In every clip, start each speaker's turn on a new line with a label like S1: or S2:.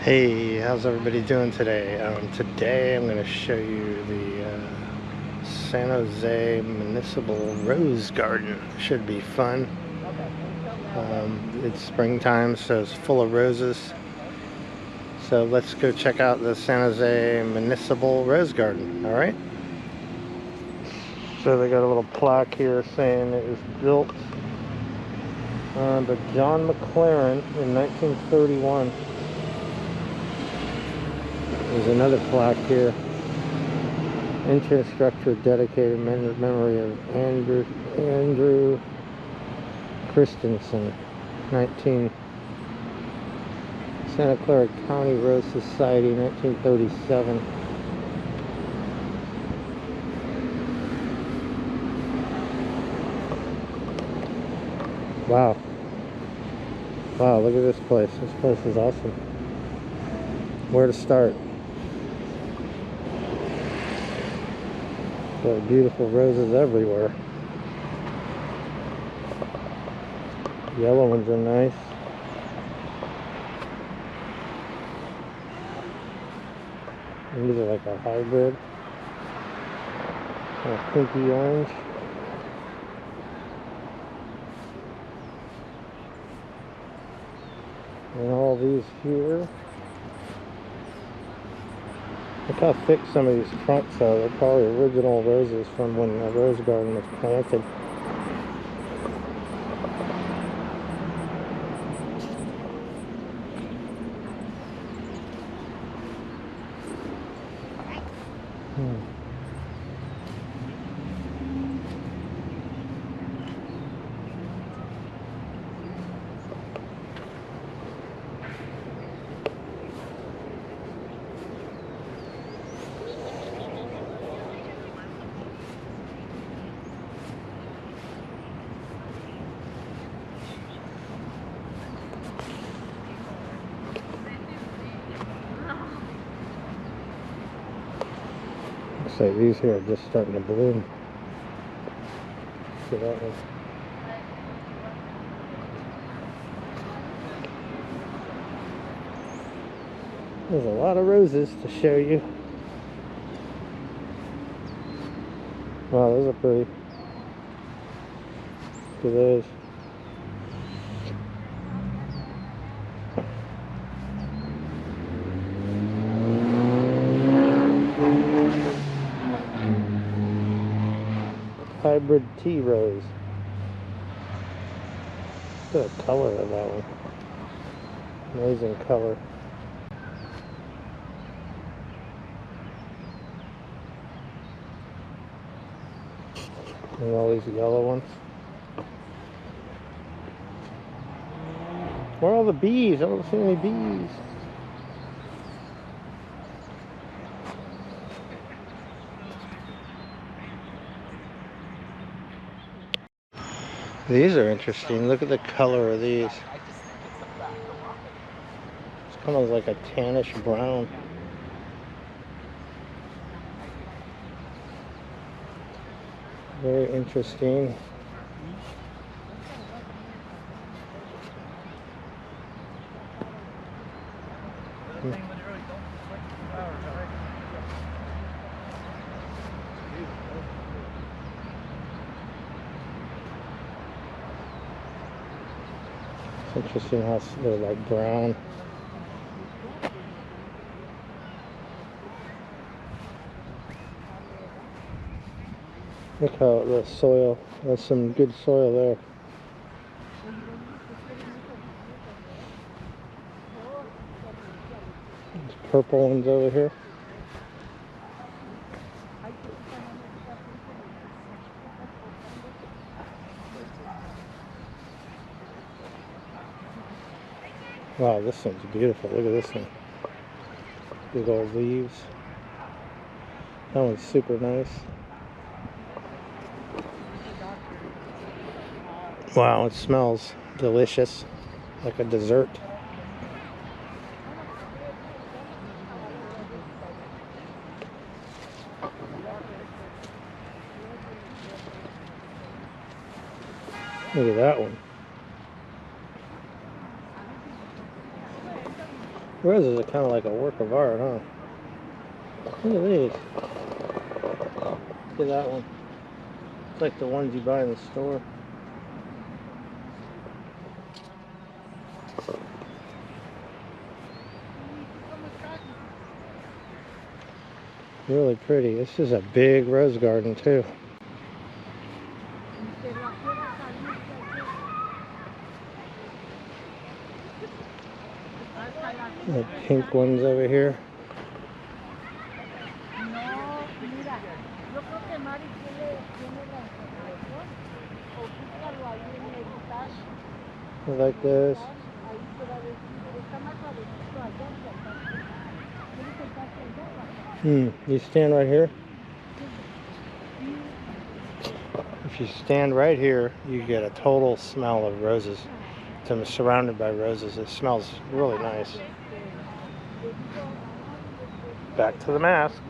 S1: Hey, how's everybody doing today? Today I'm going to show you the San Jose Municipal Rose Garden. Should be fun. It's springtime, so it's full of roses. So let's go check out the San Jose Municipal Rose Garden, alright? So they got a little plaque here saying it was built by John McLaren in 1931. There's another plaque here. Entrance structure dedicated memory of Andrew Christensen, 19 Santa Clara County Rose Society, 1937. Wow. Wow, look at this place. This place is awesome. Where to start? Got beautiful roses everywhere. Yellow ones are nice. These are like a hybrid. Kind of pinky orange. And all these here. Look how thick some of these trunks are. They're probably original roses from when the rose garden was planted. Looks like these here are just starting to bloom. See that one? There's a lot of roses to show you. Wow, those are pretty. Look at those. Hybrid tea rose. Look at the color of that one. Amazing color. And all these yellow ones. Where are all the bees? I don't see any bees. These are interesting. Look at the color of these. It's kind of like a tannish brown. Very interesting. It's interesting how they're like brown. Look how the soil, there's some good soil there. There's purple ones over here. Wow, this one's beautiful. Look at this one. Big old leaves. That one's super nice. Wow, it smells delicious, like a dessert. Look at that one. Roses are kind of like a work of art, huh? Look at these. Look at that one. It's like the ones you buy in the store. Really pretty. This is a big rose garden too. The pink ones over here. I like this. You stand right here. If you stand right here, you get a total smell of roses. I'm surrounded by roses. It smells really nice. Back to the mask.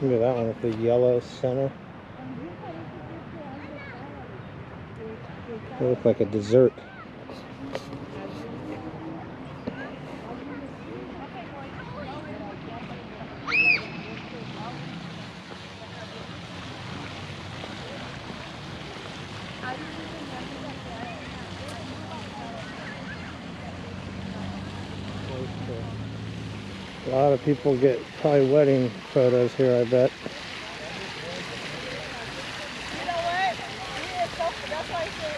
S1: Look at that one with the yellow center. It looks like a dessert. A lot of people get probably wedding photos here, I bet.
S2: You know what? That's why I said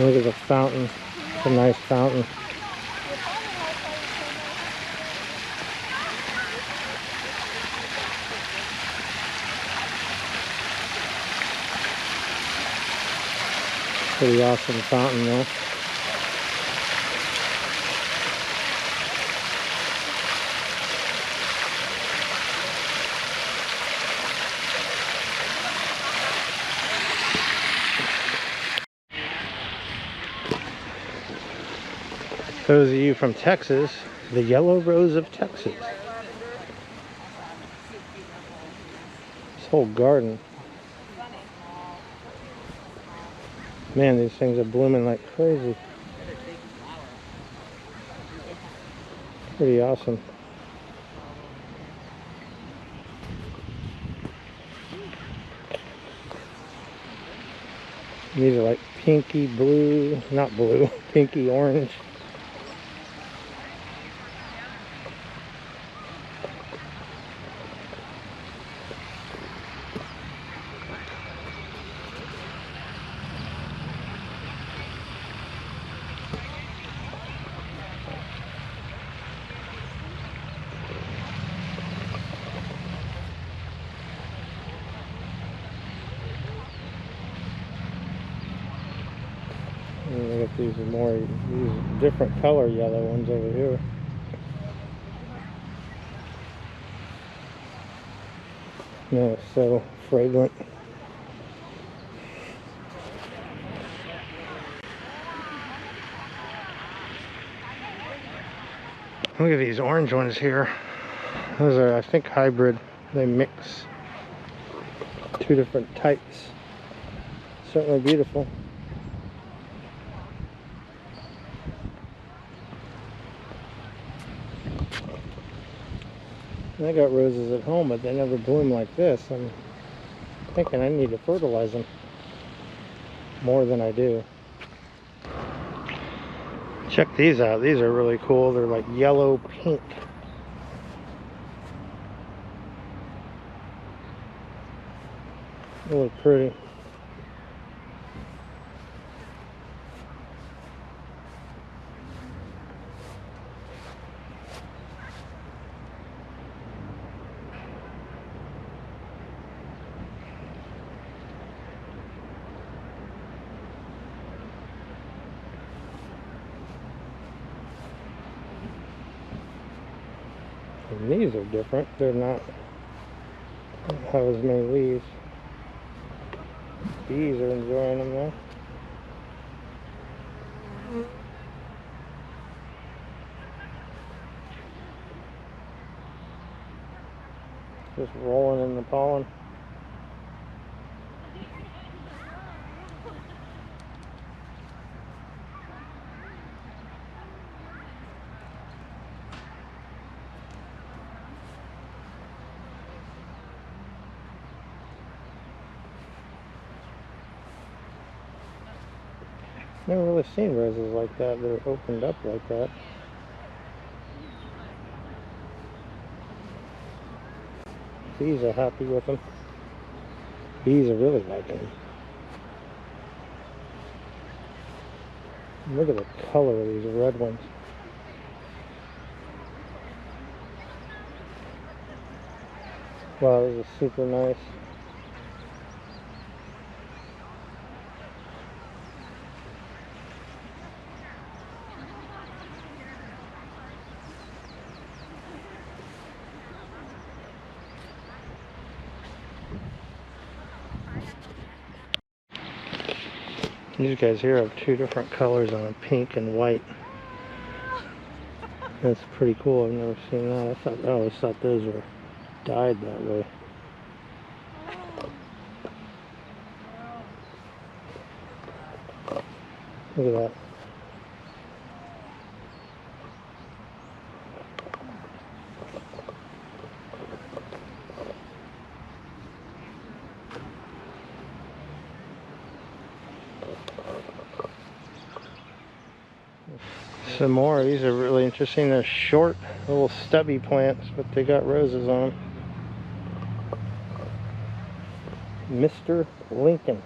S1: Look at the fountain. It's a nice fountain. Pretty awesome fountain though. Those of you from Texas, the yellow rose of Texas. This whole garden. Man, these things are blooming like crazy. Pretty awesome. These are like pinky blue, not blue, pinky orange. And we got these different color yellow ones over here. Yeah, it's so fragrant. Look at these orange ones here. Those are, I think, hybrid. They mix two different types. Certainly beautiful. I got roses at home, but they never bloom like this. I'm thinking I need to fertilize them more than I do. Check these out. These are really cool. They're like yellow pink. They look pretty. And these are different. They're not have as many leaves. Bees are enjoying them though. Just rolling in the pollen. Never really seen roses like that. They're opened up like that. Bees are happy with them. Bees are really liking them. Look at the color of these red ones. Wow, this is super nice. These guys here have two different colors on them, pink and white. That's pretty cool. I've never seen that. I always thought those were dyed that way. Look at that. Some more. These are really interesting. They're short, little stubby plants, but they got roses on them. Mr. Lincoln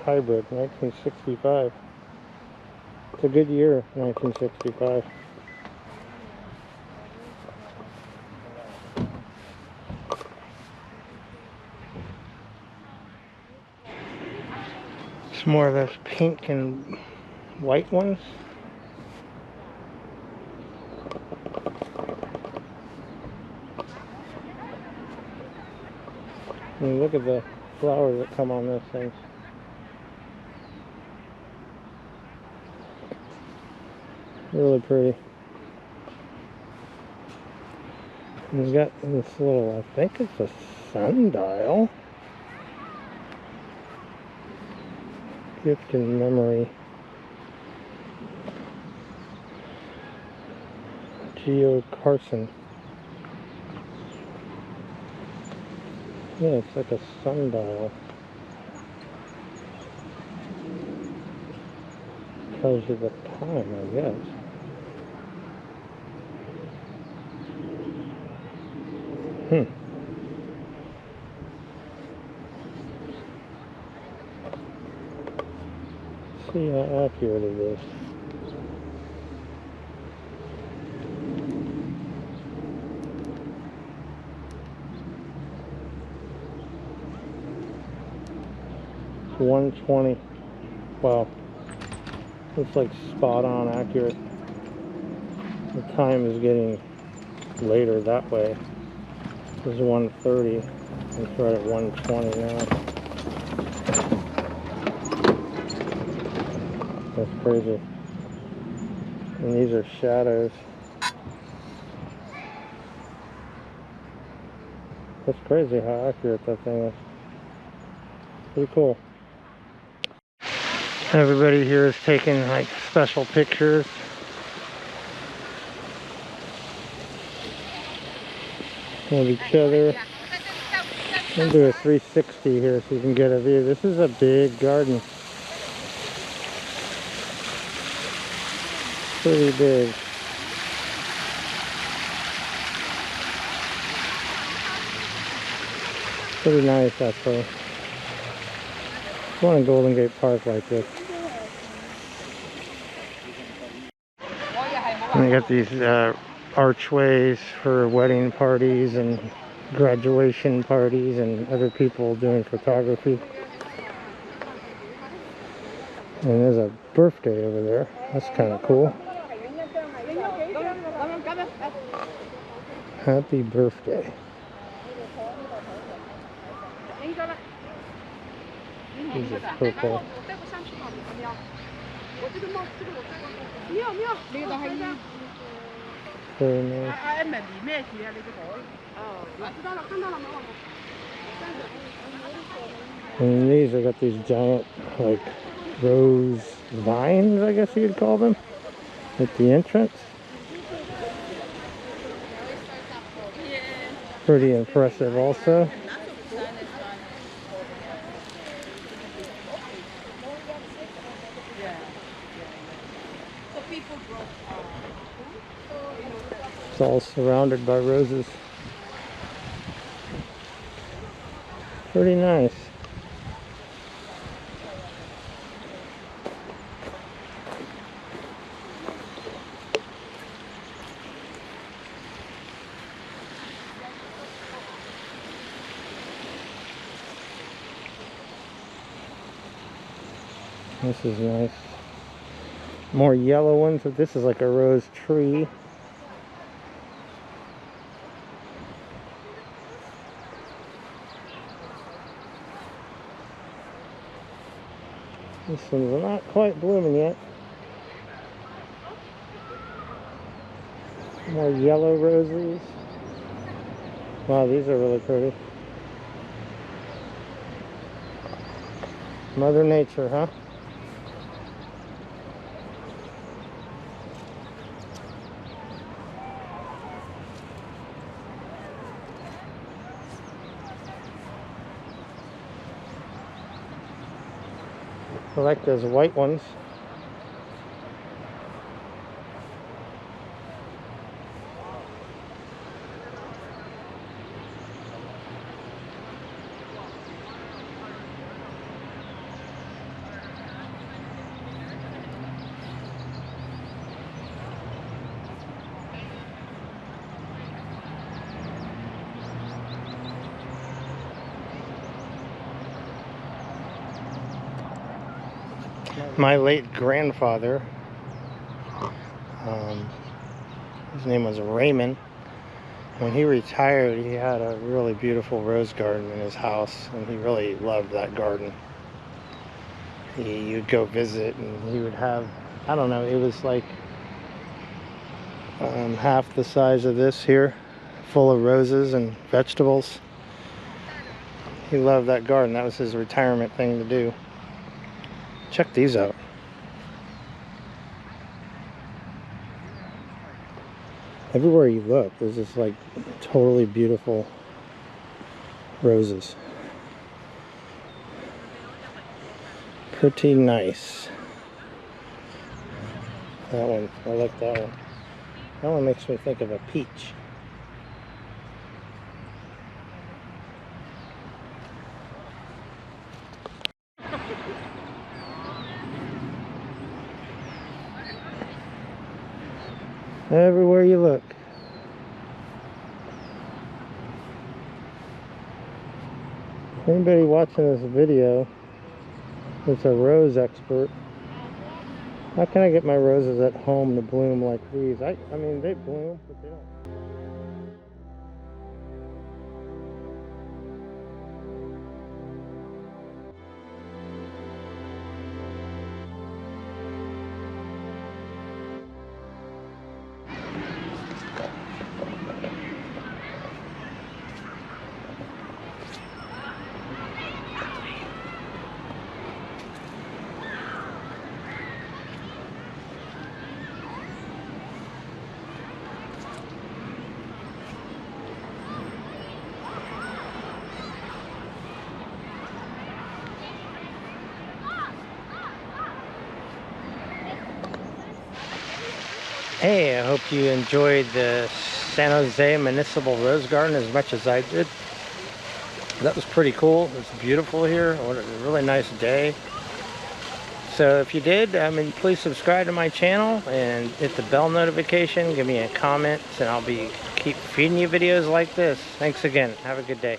S1: hybrid, 1965. It's a good year, 1965. Some more of those pink and white ones. And look at the flowers that come on those things. Really pretty. And we've got this little, I think it's a sundial. Gift in memory. Geo Carson. Yeah, it's like a sundial. Tells you the time, I guess. See how accurate it is. It's 120. Wow. Looks like spot on accurate. The time is getting later that way. This is 1:30. It's right at 1:20 now. That's crazy. And these are shadows. That's crazy how accurate that thing is. Pretty cool. Everybody here is taking like special pictures. Of each other. I'll do a 360 here so you can get a view. This is a big garden. Pretty big. Pretty nice actually. I want a Golden Gate Park like this. And they got these archways for wedding parties and graduation parties and other people doing photography. And there's a birthday over there. That's kind of cool. Happy birthday. This is purple. Very nice. And these, I got these giant, like, rose vines, I guess you could call them, at the entrance. Pretty impressive also. It's all surrounded by roses. Pretty nice. This is nice. More yellow ones, but this is like a rose tree. This one's not quite blooming yet. More yellow roses. Wow, these are really pretty. Mother Nature, huh? I like those white ones. My late grandfather, his name was Raymond. When he retired, he had a really beautiful rose garden in his house, and he really loved that garden. You'd go visit, and he would have, I don't know, it was like half the size of this here, full of roses and vegetables. He loved that garden. That was his retirement thing to do. Check these out. Everywhere you look, there's just like totally beautiful roses. Pretty nice. That one, I like that one. That one makes me think of a peach. Everywhere you look. Anybody watching this video that's a rose expert, how can I get my roses at home to bloom like these? I mean, they bloom, but they don't. Hey, I hope you enjoyed the San Jose Municipal Rose Garden as much as I did. That was pretty cool. It's beautiful here. What a really nice day. So if you did, please subscribe to my channel and hit the bell notification. Give me a comment, and I'll keep feeding you videos like this. Thanks again. Have a good day.